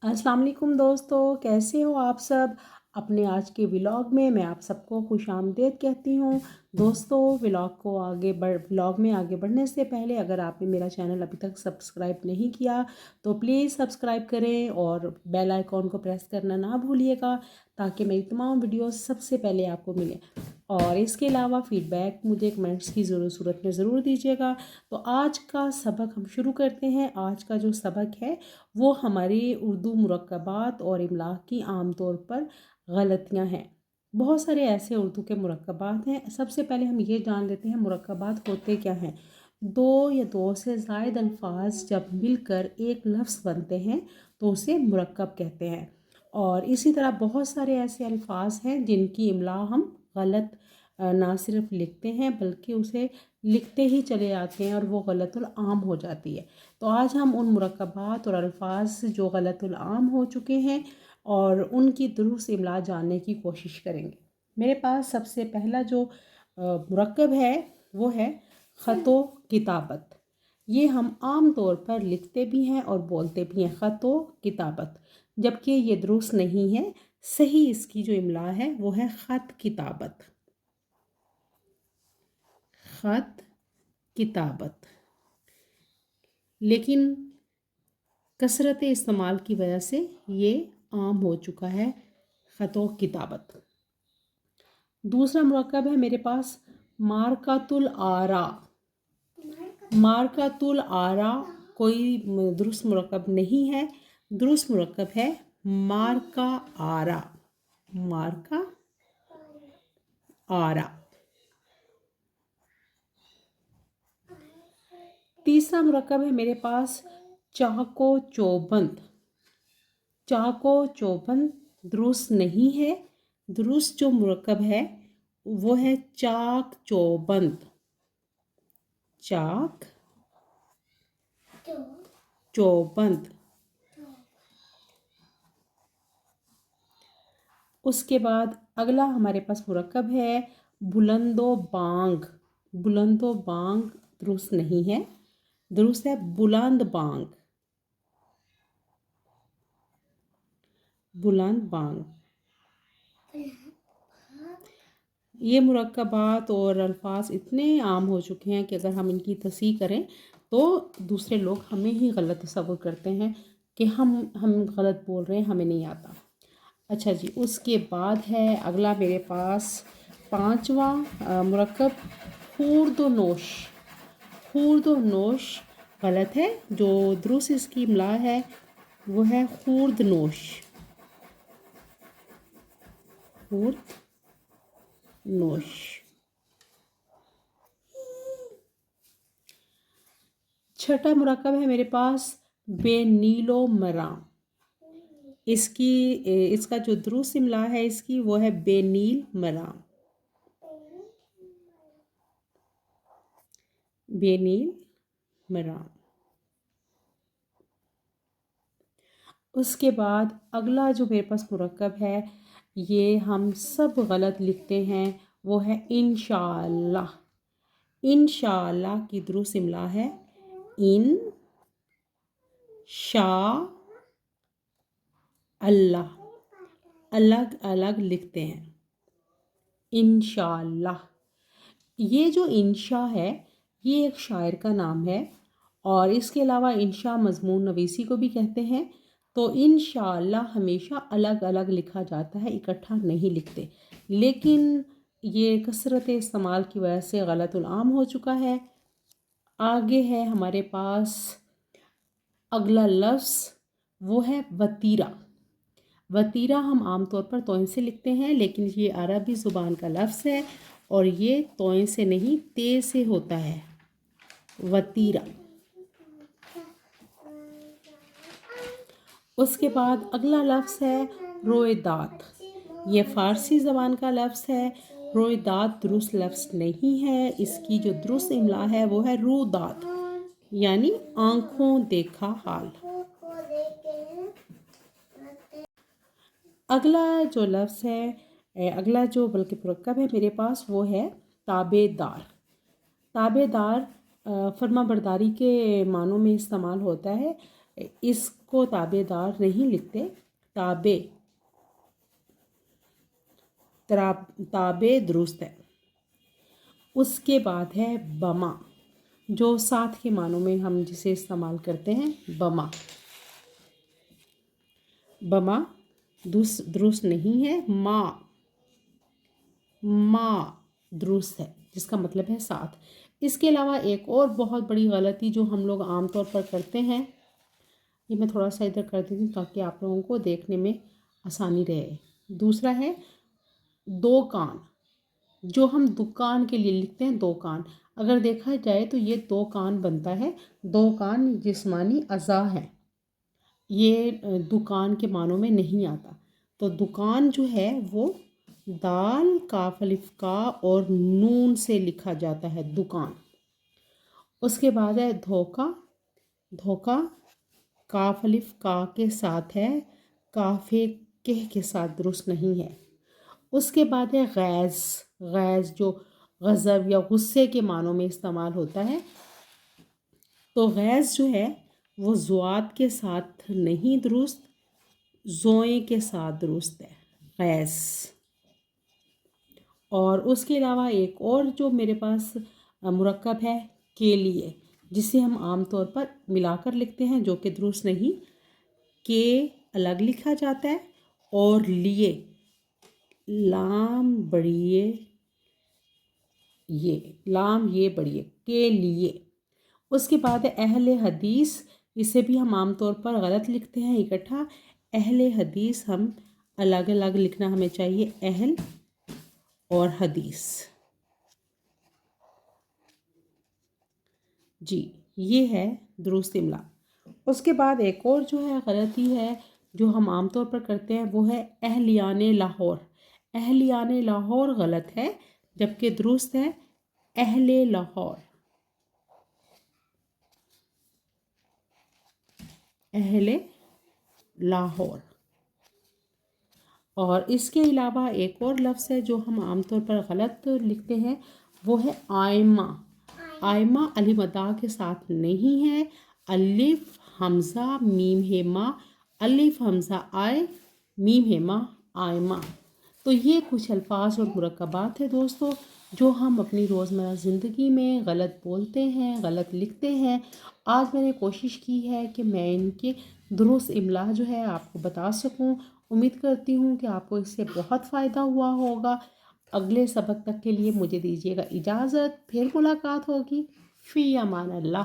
अस्सलाम वालेकुम दोस्तों, कैसे हो आप सब। अपने आज के व्लॉग में मैं आप सबको खुशामदीद कहती हूँ। दोस्तों, व्लॉग में आगे बढ़ने से पहले अगर आपने मेरा चैनल अभी तक सब्सक्राइब नहीं किया तो प्लीज़ सब्सक्राइब करें और बेल आइकॉन को प्रेस करना ना भूलिएगा ताकि मेरी तमाम वीडियोस सबसे पहले आपको मिलें। और इसके अलावा फ़ीडबैक मुझे कमेंट्स की सूरत में ज़रूर दीजिएगा। तो आज का सबक हम शुरू करते हैं। आज का जो सबक है वो हमारी उर्दू मुरक्कबात और इमला की आम तौर पर गलतियां हैं। बहुत सारे ऐसे उर्दू के मुरक्कबात हैं। सबसे पहले हम ये जान लेते हैं मुरक्कबात होते क्या हैं। दो या दो से ज़ायद अल्फाज जब मिलकर एक लफ्ज़ बनते हैं तो उसे मुरक्कब कहते हैं। और इसी तरह बहुत सारे ऐसे अल्फाज हैं जिनकी इमला हम गलत ना सिर्फ लिखते हैं बल्कि उसे लिखते ही चले जाते हैं और वो गलतुल आम हो जाती है। तो आज हम उन मुरक्कबात और अल्फाज जो गलतुल आम हो चुके हैं और उनकी दुरुस्त इमला जानने की कोशिश करेंगे। मेरे पास सबसे पहला जो मुरक्कब है वो है ख़तो किताबत। ये हम आम तौर पर लिखते भी हैं और बोलते भी हैं ख़तो किताबत, जबकि ये दुरुस्त नहीं है। सही इसकी जो इमला है वो है ख़त किताबत। ख़त किताबत, लेकिन कसरत इस्तेमाल की वजह से ये आम हो चुका है ख़तो किताबत। दूसरा मुरक्कब है मेरे पास मारकातुल आरा। मारकातुल आरा कोई दुरुस्त मुरक्कब नहीं है। दुरुस्त मुरक्कब है मारका आरा। मारका आरा। तीसरा मुरक्कब है मेरे पास चाको चौबंद। चाको चौबंद दुरुस्त नहीं है। दुरुस्त जो मुरक्कब है वो है चाक चौबंद। चाक चौबंद। उसके बाद अगला हमारे पास मुरक्कब है बुलंदो बांग। बुलंदो बांग दुरुस्त नहीं है। दुरुस्त है बुलंद बांग। बुलंद बांग। ये मुरक्कबात और अल्फाज इतने आम हो चुके हैं कि अगर हम इनकी तस्हीह करें तो दूसरे लोग हमें ही गलत तस्वुर करते हैं कि हम गलत बोल रहे हैं, हमें नहीं आता। अच्छा जी, उसके बाद है अगला मेरे पास पांचवा मुरक्कब खुर्दनोश। खुर्दनोश गलत है। जो दुरुस्त इसकी इमला है वो है खुर्दनोश। खुर्दनोश। छठा मुरक्कब है मेरे पास बेनीलो मरा। इसका जो दुरुस्त इमला है इसकी वो है बेनील मरा। बेनील मरा। उसके बाद अगला जो मेरे पास मुरक्कब है ये हम सब गलत लिखते हैं, वो है इंशाअल्लाह। इंशाअल्लाह की दुरुस्त इमला है इन शा अल्लाह। अलग अलग लिखते हैं इंशाअल्लाह। ये जो इंशा है ये एक शायर का नाम है और इसके अलावा इंशा मज़मून नवीसी को भी कहते हैं। तो इंशाअल्लाह हमेशा अलग अलग लिखा जाता है, इकट्ठा नहीं लिखते। लेकिन ये कसरत इस्तेमाल की वजह से गलतुल आम हो चुका है। आगे है हमारे पास अगला लफ्ज़ वो है वतीरा। वतीरा हम आम तौर पर तोइन से लिखते हैं, लेकिन ये अरबी ज़ुबान का लफ्ज़ है और ये तोइन से नहीं ते से होता है। वतीरा। उसके बाद अगला लफ्ज़ है रोएदात। ये फ़ारसी ज़बान का लफ्ज़ है। रोएदात दुरुस्त लफ्ज़ नहीं है। इसकी जो दुरुस्त इमला है वो है रूदात, यानी आँखों देखा हाल। अगला जो लफ्ज़ है अगला जो बल्कि मुरक्कब है मेरे पास वो है ताबेदार। ताबेदार फर्मा बरदारी के मानों में इस्तेमाल होता है। इसको ताबेदार नहीं लिखते, ताबे दुरुस्त है। उसके बाद है बमा, जो साथ के मानों में हम जिसे इस्तेमाल करते हैं, बमा। बमा दुरुस्त नहीं है। माँ दुरुस्त है, जिसका मतलब है साथ। इसके अलावा एक और बहुत बड़ी गलती जो हम लोग आम तौर पर करते हैं, ये मैं थोड़ा सा इधर कर देती हूँ ताकि आप लोगों को देखने में आसानी रहे। दूसरा है दो कान, जो हम दुकान के लिए लिखते हैं दो कान। अगर देखा जाए तो ये दो कान बनता है। दो कान जिस्मानी अज़ा है, ये दुकान के मानों में नहीं आता। तो दुकान जो है वो दाल काफ अलिफ का और नून से लिखा जाता है, दुकान। उसके बाद है धोखा। धोखा काफ अलिफ का के साथ है, काफे के साथ दुरुस्त नहीं है। उसके बाद है गैज़। गैज़ जो गज़ब या गुस्से के मानों में इस्तेमाल होता है। तो गैज़ जो है वो ज़ुआत के साथ नहीं दुरुस्त, ज़ोए के साथ दुरुस्त है, गैस। और उसके अलावा एक और जो मेरे पास मुरक्कब है, के लिए, जिसे हम आम तौर पर मिलाकर लिखते हैं, जो कि दुरुस्त नहीं। के अलग लिखा जाता है और लिए लाम बढ़िए, ये लाम ये बढ़िए, के लिए। उसके बाद है अहले हदीस। इसे भी हम आम तौर पर गलत लिखते हैं इकट्ठा। अहले हदीस हम अलग अलग लिखना हमें चाहिए, अहल और हदीस। जी, ये है दुरुस्त इमला। उसके बाद एक और जो है गलती है जो हम आम तौर पर करते हैं, वो है अहलियान लाहौर। अहलियान लाहौर गलत है, जबकि दुरुस्त है अहले लाहौर। अहले लाहौर। और इसके अलावा एक और लफ्ज़ है जो हम आमतौर पर गलत लिखते हैं, वो है आयमा। आयमा अली मदा के साथ नहीं है। अलिफ हमज़ा मीम है मा, अलिफ हमज़ा आय, मीम है मा, आयमा। तो ये कुछ अल्फाज और मुरक्कबात है दोस्तों, जो हम अपनी रोज़मर्रा ज़िंदगी में गलत बोलते हैं, गलत लिखते हैं। आज मैंने कोशिश की है कि मैं इनके दुरुस्त इमला जो है आपको बता सकूं। उम्मीद करती हूँ कि आपको इससे बहुत फ़ायदा हुआ होगा। अगले सबक तक के लिए मुझे दीजिएगा इजाज़त, फिर मुलाकात होगी। फ़ी अमान अल्लाह।